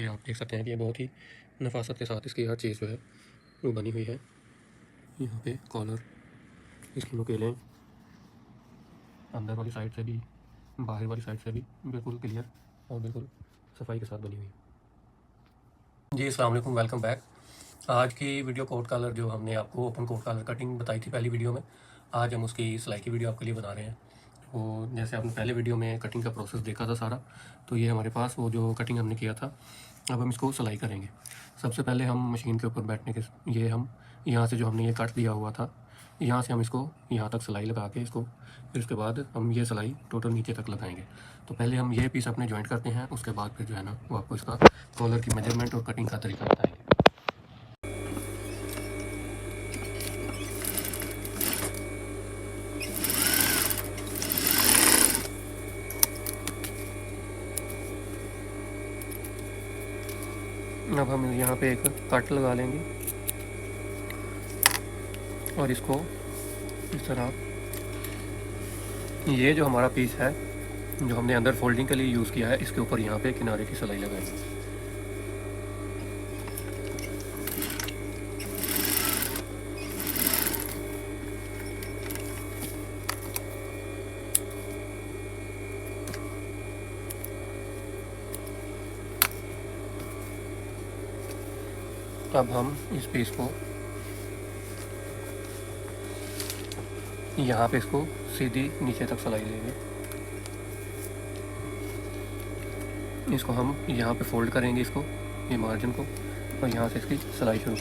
आप देख सकते हैं कि ये बहुत ही नफासत के साथ इसकी हर चीज़ जो है वो बनी हुई है। यहाँ पे कॉलर, इसकी नुकेलें अंदर वाली साइड से भी बाहर वाली साइड से भी बिल्कुल क्लियर और बिल्कुल सफाई के साथ बनी हुई है। जी अस्सलाम वालेकुम, वेलकम बैक। आज की वीडियो कोट कॉलर जो हमने आपको ओपन कोट कॉलर कटिंग बताई थी पहली वीडियो में, आज हम उसकी सिलाई की वीडियो आपके लिए बना रहे हैं। तो जैसे आपने पहले वीडियो में कटिंग का प्रोसेस देखा था सारा, तो ये हमारे पास वो जो कटिंग हमने किया था, अब हम इसको सिलाई करेंगे। सबसे पहले हम मशीन के ऊपर बैठने के ये हम यहाँ से जो हमने ये कट दिया हुआ था, यहाँ से हम इसको यहाँ तक सिलाई लगा के इसको, फिर उसके बाद हम ये सिलाई टोटल नीचे तक लगाएंगे। तो पहले हम ये पीस अपने जॉइंट करते हैं, उसके बाद फिर जो है ना वो आपको इसका कॉलर की मेजरमेंट और कटिंग का तरीका बताएंगे। अब हम यहाँ पे एक कट लगा लेंगे और इसको इस तरह, ये जो हमारा पीस है जो हमने अंदर फोल्डिंग के लिए यूज़ किया है, इसके ऊपर यहाँ पे किनारे की सिलाई लगाएंगे। अब हम इस पीस को यहाँ पे इसको सीधी नीचे तक सिलाई लेंगे। इसको हम यहाँ पे फोल्ड करेंगे, इसको ये मार्जिन को, और यहाँ से इसकी सिलाई शुरू।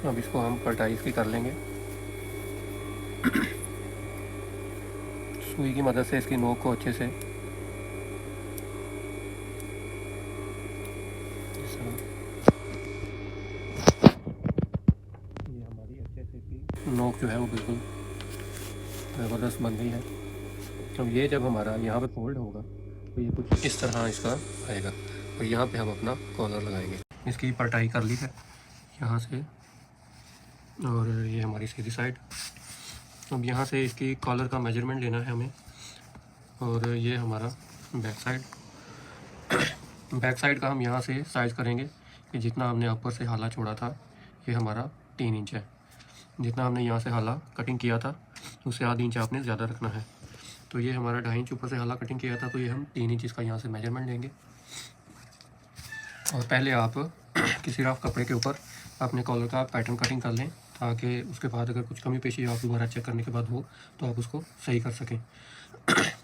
अब इसको हम पलटाई इसकी कर लेंगे। सुई की मदद से इसकी नोक को अच्छे से ये हमारी अच्छे से इसकी नोक जो है वो बिल्कुल ज़बरदस्त बन गई है। अब ये जब हमारा यहाँ पे फोल्ड होगा तो ये कुछ इस तरह इसका आएगा, और यहाँ पे हम अपना कॉलर लगाएंगे। इसकी पलटाई कर ली है यहाँ से, और ये हमारी सीधी साइड। अब यहाँ से इसकी कॉलर का मेजरमेंट लेना है हमें, और ये हमारा बैक साइड। बैक साइड का हम यहाँ से साइज़ करेंगे कि जितना हमने ऊपर से हाला छोड़ा था ये हमारा 3 इंच है। जितना हमने यहाँ से हाला कटिंग किया था उससे आधी इंच आपने ज़्यादा रखना है। तो ये हमारा 2.5 इंच ऊपर से हाला कटिंग किया था, तो ये हम 3 इंच इसका यहाँ से मेजरमेंट लेंगे। और पहले आप किसी रफ कपड़े के ऊपर अपने कॉलर का पैटर्न कटिंग कर लें, ताकि उसके बाद अगर कुछ कमी पेशी आप दोबारा चेक करने के बाद हो तो आप उसको सही कर सकें।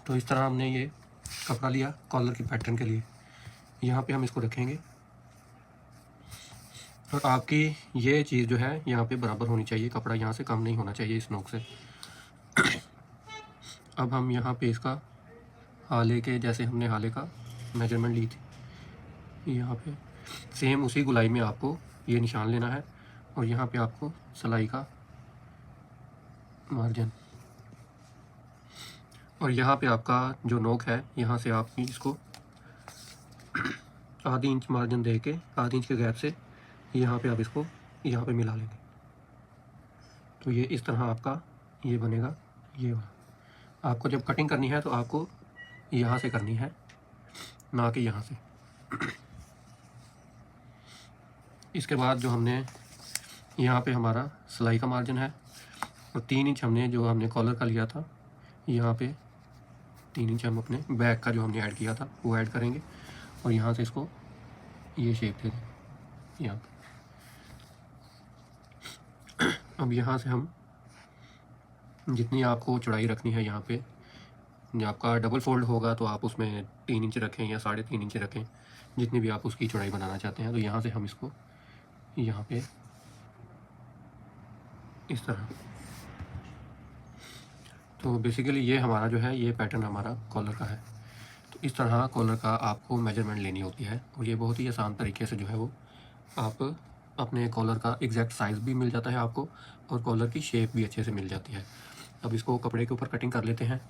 तो इस तरह हमने ये कपड़ा लिया कॉलर की पैटर्न के लिए, यहाँ पे हम इसको रखेंगे, और आपकी ये चीज़ जो है यहाँ पे बराबर होनी चाहिए, कपड़ा यहाँ से कम नहीं होना चाहिए इस नोक से। अब हम यहाँ पे इसका हाले के, जैसे हमने हाले का मेजरमेंट ली थी, यहाँ पे सेम उसी गुलाई में आपको ये निशान लेना है, और यहाँ पे आपको सिलाई का मार्जिन, और यहाँ पे आपका जो नोक है यहाँ से आप इसको आधी इंच मार्जिन दे के, आधी इंच के गैप से यहाँ पे आप इसको यहाँ पे मिला लेंगे। तो ये इस तरह आपका ये बनेगा। ये आपको जब कटिंग करनी है तो आपको यहाँ से करनी है, ना कि यहाँ से। इसके बाद जो हमने यहाँ पे हमारा सिलाई का मार्जिन है, और 3 इंच हमने जो हमने कॉलर का लिया था, यहाँ पे 3 इंच हम अपने बैक का जो हमने ऐड किया था वो ऐड करेंगे, और यहाँ से इसको ये शेप दे दें यहाँ पे। अब यहाँ से हम जितनी आपको चौड़ाई रखनी है, यहाँ पे आपका डबल फोल्ड होगा तो आप उसमें 3 इंच रखें या 3.5 इंच रखें, जितनी भी आप उसकी चौड़ाई बनाना चाहते हैं। तो यहाँ से हम इसको यहाँ पे इस तरह, तो बेसिकली ये हमारा जो है ये पैटर्न हमारा कॉलर का है। तो इस तरह कॉलर का आपको मेजरमेंट लेनी होती है, और ये बहुत ही आसान तरीके से जो है वो आप अपने कॉलर का एग्जैक्ट साइज़ भी मिल जाता है आपको, और कॉलर की शेप भी अच्छे से मिल जाती है। अब इसको कपड़े के ऊपर कटिंग कर लेते हैं।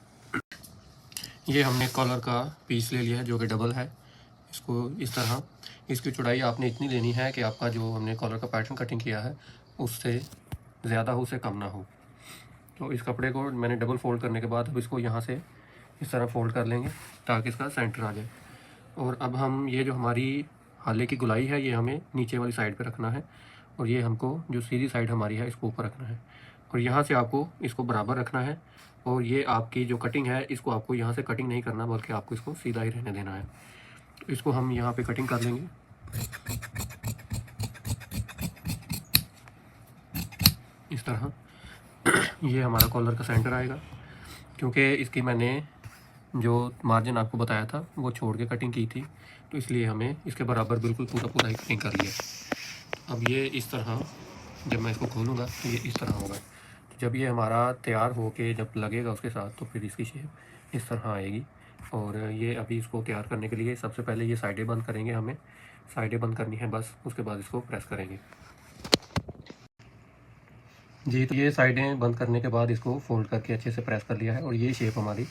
ये हमने कॉलर का पीस ले लिया है जो कि डबल है। इसको इस तरह, इसकी चौड़ाई आपने इतनी लेनी है कि आपका जो हमने कॉलर का पैटर्न कटिंग किया है उससे ज़्यादा हो, उससे कम ना हो। तो इस कपड़े को मैंने डबल फोल्ड करने के बाद अब इसको यहाँ से इस तरह फोल्ड कर लेंगे ताकि इसका सेंटर आ जाए। और अब हम ये जो हमारी हाले की गुलाई है ये हमें नीचे वाली साइड पे रखना है, और ये हमको जो सीधी साइड हमारी है इसको ऊपर रखना है, और यहाँ से आपको इसको बराबर रखना है। और ये आपकी जो कटिंग है इसको आपको यहाँ से कटिंग नहीं करना, बल्कि आपको इसको सीधा ही रहने देना है। तो इसको हम यहाँ पे कटिंग कर लेंगे। इस तरह ये हमारा कॉलर का सेंटर आएगा। क्योंकि इसकी मैंने जो मार्जिन आपको बताया था वो छोड़ के कटिंग की थी, तो इसलिए हमें इसके बराबर बिल्कुल पूरा ही कटिंग कर लिया। अब ये इस तरह जब मैं इसको खोलूँगा तो ये इस तरह होगा। तो जब ये हमारा तैयार हो के जब लगेगा उसके साथ तो फिर इसकी शेप इस तरह आएगी। और ये अभी इसको तैयार करने के लिए सबसे पहले ये साइडें बंद करेंगे, हमें साइडें बंद करनी है बस, उसके बाद इसको प्रेस करेंगे जी। तो ये साइडें बंद करने के बाद इसको फोल्ड करके अच्छे से प्रेस कर लिया है, और ये शेप हमारी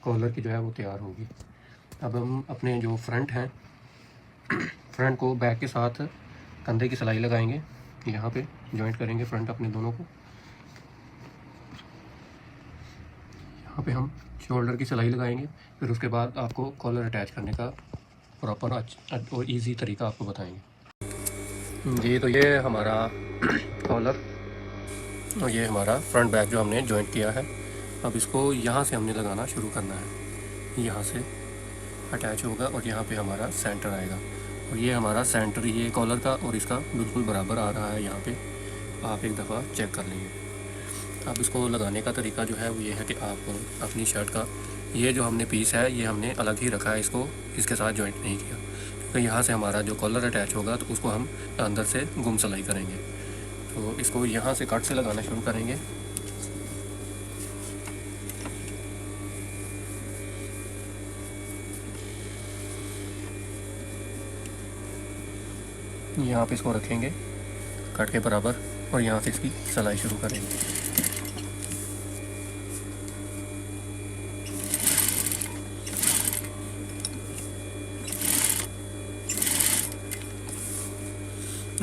कॉलर की जो है वो तैयार होगी। अब हम अपने जो फ्रंट हैं, फ्रंट को बैक के साथ कंधे की सिलाई लगाएंगे, यहाँ पे जॉइंट करेंगे फ्रंट अपने दोनों को। यहाँ पे हम शोल्डर की सिलाई लगाएंगे, फिर उसके बाद आपको कॉलर अटैच करने का प्रॉपर और इजी तरीका आपको बताएंगे जी। तो ये हमारा कॉलर और ये हमारा फ्रंट बैक जो हमने जॉइंट किया है। अब इसको यहाँ से हमने लगाना शुरू करना है, यहाँ से अटैच होगा और यहाँ पे हमारा सेंटर आएगा। और ये हमारा सेंटर ये कॉलर का और इसका बिल्कुल बराबर आ रहा है, यहाँ पे आप एक दफ़ा चेक कर लेंगे। अब इसको लगाने का तरीका जो है वो ये है कि आप अपनी शर्ट का ये जो हमने पीस है ये हमने अलग ही रखा है, इसको इसके साथ जॉइंट नहीं किया, क्योंकि यहाँ से हमारा जो कॉलर अटैच होगा तो उसको हम अंदर से गुम सिलाई करेंगे। तो इसको यहाँ से कट से लगाना शुरू करेंगे। यहाँ पे इसको रखेंगे कट के बराबर, और यहाँ से इसकी सिलाई शुरू करेंगे।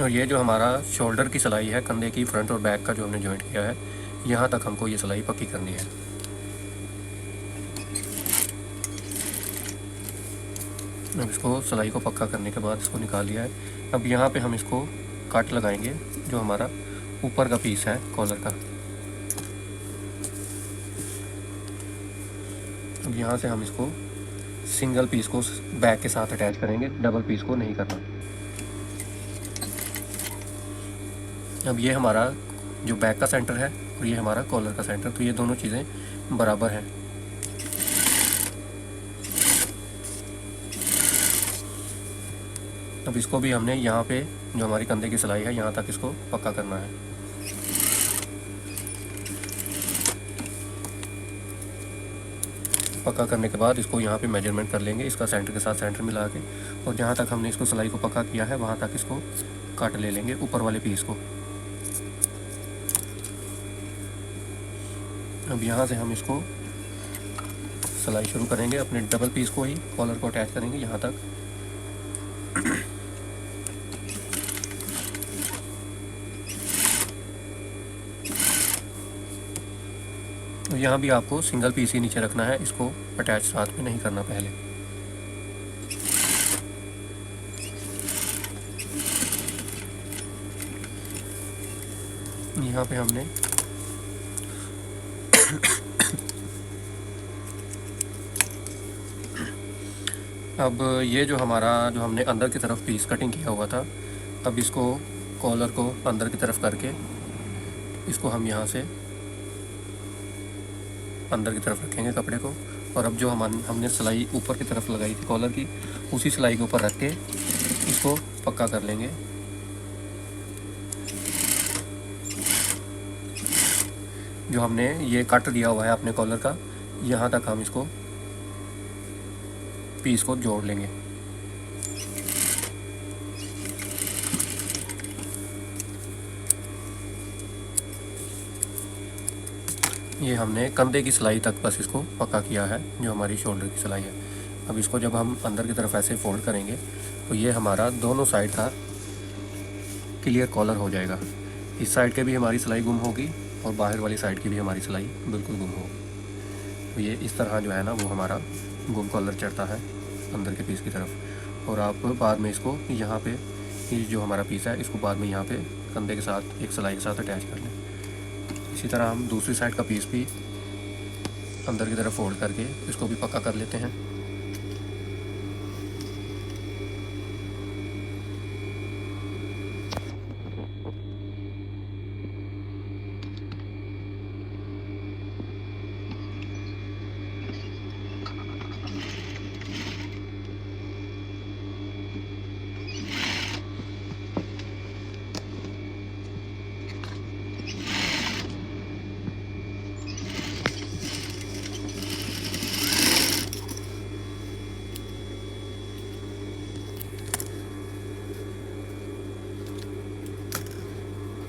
और ये जो हमारा शोल्डर की सिलाई है, कंधे की फ्रंट और बैक का जो हमने जॉइंट किया है, यहाँ तक हमको ये सिलाई पक्की करनी है। अब इसको सिलाई को पक्का करने के बाद इसको निकाल लिया है। अब यहाँ पे हम इसको कट लगाएंगे जो हमारा ऊपर का पीस है कॉलर का। अब यहाँ से हम इसको सिंगल पीस को बैक के साथ अटैच करेंगे, डबल पीस को नहीं करना। अब ये हमारा जो बैक का सेंटर है और ये हमारा कॉलर का सेंटर, तो ये दोनों चीज़ें बराबर हैं। अब इसको भी हमने यहाँ पे जो हमारी कंधे की सिलाई है यहाँ तक इसको पक्का करना है। पक्का करने के बाद इसको यहाँ पे मेजरमेंट कर लेंगे, इसका सेंटर के साथ सेंटर मिला के, और जहाँ तक हमने इसको सिलाई को पक्का किया है वहाँ तक इसको काट ले लेंगे ऊपर वाले पीस को। अब यहाँ से हम इसको सिलाई शुरू करेंगे, अपने डबल पीस को ही कॉलर को अटैच करेंगे यहाँ तक। तो यहाँ भी आपको सिंगल पीस ही नीचे रखना है, इसको अटैच साथ में नहीं करना पहले। यहाँ पे हमने अब ये जो हमने अंदर की तरफ पीस कटिंग किया हुआ था, अब इसको कॉलर को अंदर की तरफ करके इसको हम यहाँ से अंदर की तरफ रखेंगे कपड़े को। और अब जो हमने सिलाई ऊपर की तरफ लगाई थी कॉलर की, उसी सिलाई के ऊपर रख के इसको पक्का कर लेंगे। जो हमने ये कट दिया हुआ है अपने कॉलर का, यहाँ तक हम इसको पीस को जोड़ लेंगे। ये हमने कंधे की सिलाई तक बस इसको पक्का किया है, जो हमारी शोल्डर की सिलाई है। अब इसको जब हम अंदर की तरफ ऐसे फोल्ड करेंगे तो ये हमारा दोनों साइड का क्लियर कॉलर हो जाएगा। इस साइड के भी हमारी सिलाई गुम होगी और बाहर वाली साइड की भी हमारी सिलाई बिल्कुल गुम होगी। तो ये इस तरह जो है ना वो हमारा गुम कॉलर चढ़ता है अंदर के पीस की तरफ। और आप बाद में इसको यहाँ पे ये जो हमारा पीस है इसको बाद में यहाँ पे कंधे के साथ एक सिलाई के साथ अटैच कर लें। इसी तरह हम दूसरी साइड का पीस भी अंदर की तरफ फोल्ड करके इसको भी पक्का कर लेते हैं।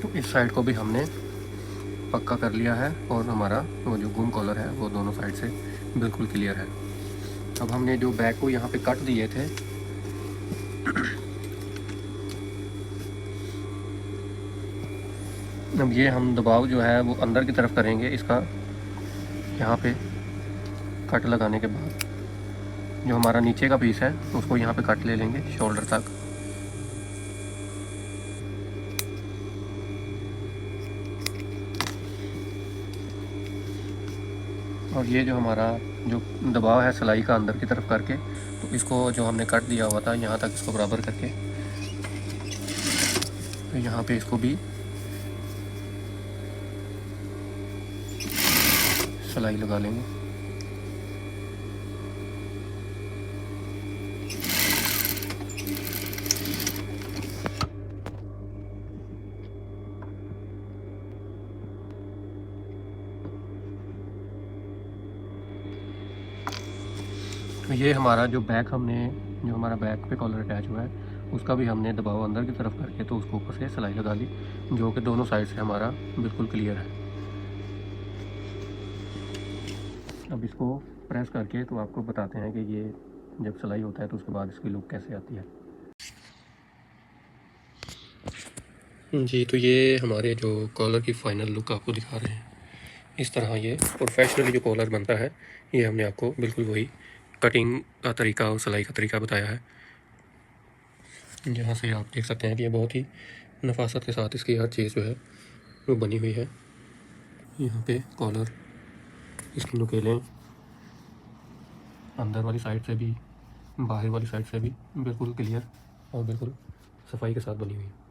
तो इस साइड को भी हमने पक्का कर लिया है और हमारा वो जो गुम कॉलर है वो दोनों साइड से बिल्कुल क्लियर है। अब हमने जो बैक को यहाँ पे कट दिए थे अब ये हम दबाव जो है वो अंदर की तरफ करेंगे इसका। यहाँ पे कट लगाने के बाद जो हमारा नीचे का पीस है उसको यहाँ पे कट ले लेंगे शोल्डर तक। और ये जो हमारा जो दबाव है सिलाई का अंदर की तरफ करके, तो इसको जो हमने कट दिया हुआ था यहाँ तक इसको बराबर करके तो यहाँ पे इसको भी सिलाई लगा लेंगे। तो ये हमारा जो हमारा बैक पे कॉलर अटैच हुआ है उसका भी हमने दबाव अंदर की तरफ करके तो उसको ऊपर से सिलाई लगा ली, जो कि दोनों साइड से हमारा बिल्कुल क्लियर है। अब इसको प्रेस करके तो आपको बताते हैं कि ये जब सिलाई होता है तो उसके बाद इसकी लुक कैसे आती है। जी, तो ये हमारे जो कॉलर की फ़ाइनल लुक आपको दिखा रहे हैं। इस तरह ये प्रोफेशनली जो कॉलर बनता है ये हमने आपको बिल्कुल वही कटिंग का तरीका और सिलाई का तरीका बताया है, जहाँ से आप देख सकते हैं कि ये बहुत ही नफासत के साथ इसकी हर चीज़ जो है वो बनी हुई है। यहाँ पे कॉलर, इसकी नुकेलें अंदर वाली साइड से भी बाहर वाली साइड से भी बिल्कुल क्लियर और बिल्कुल सफाई के साथ बनी हुई है।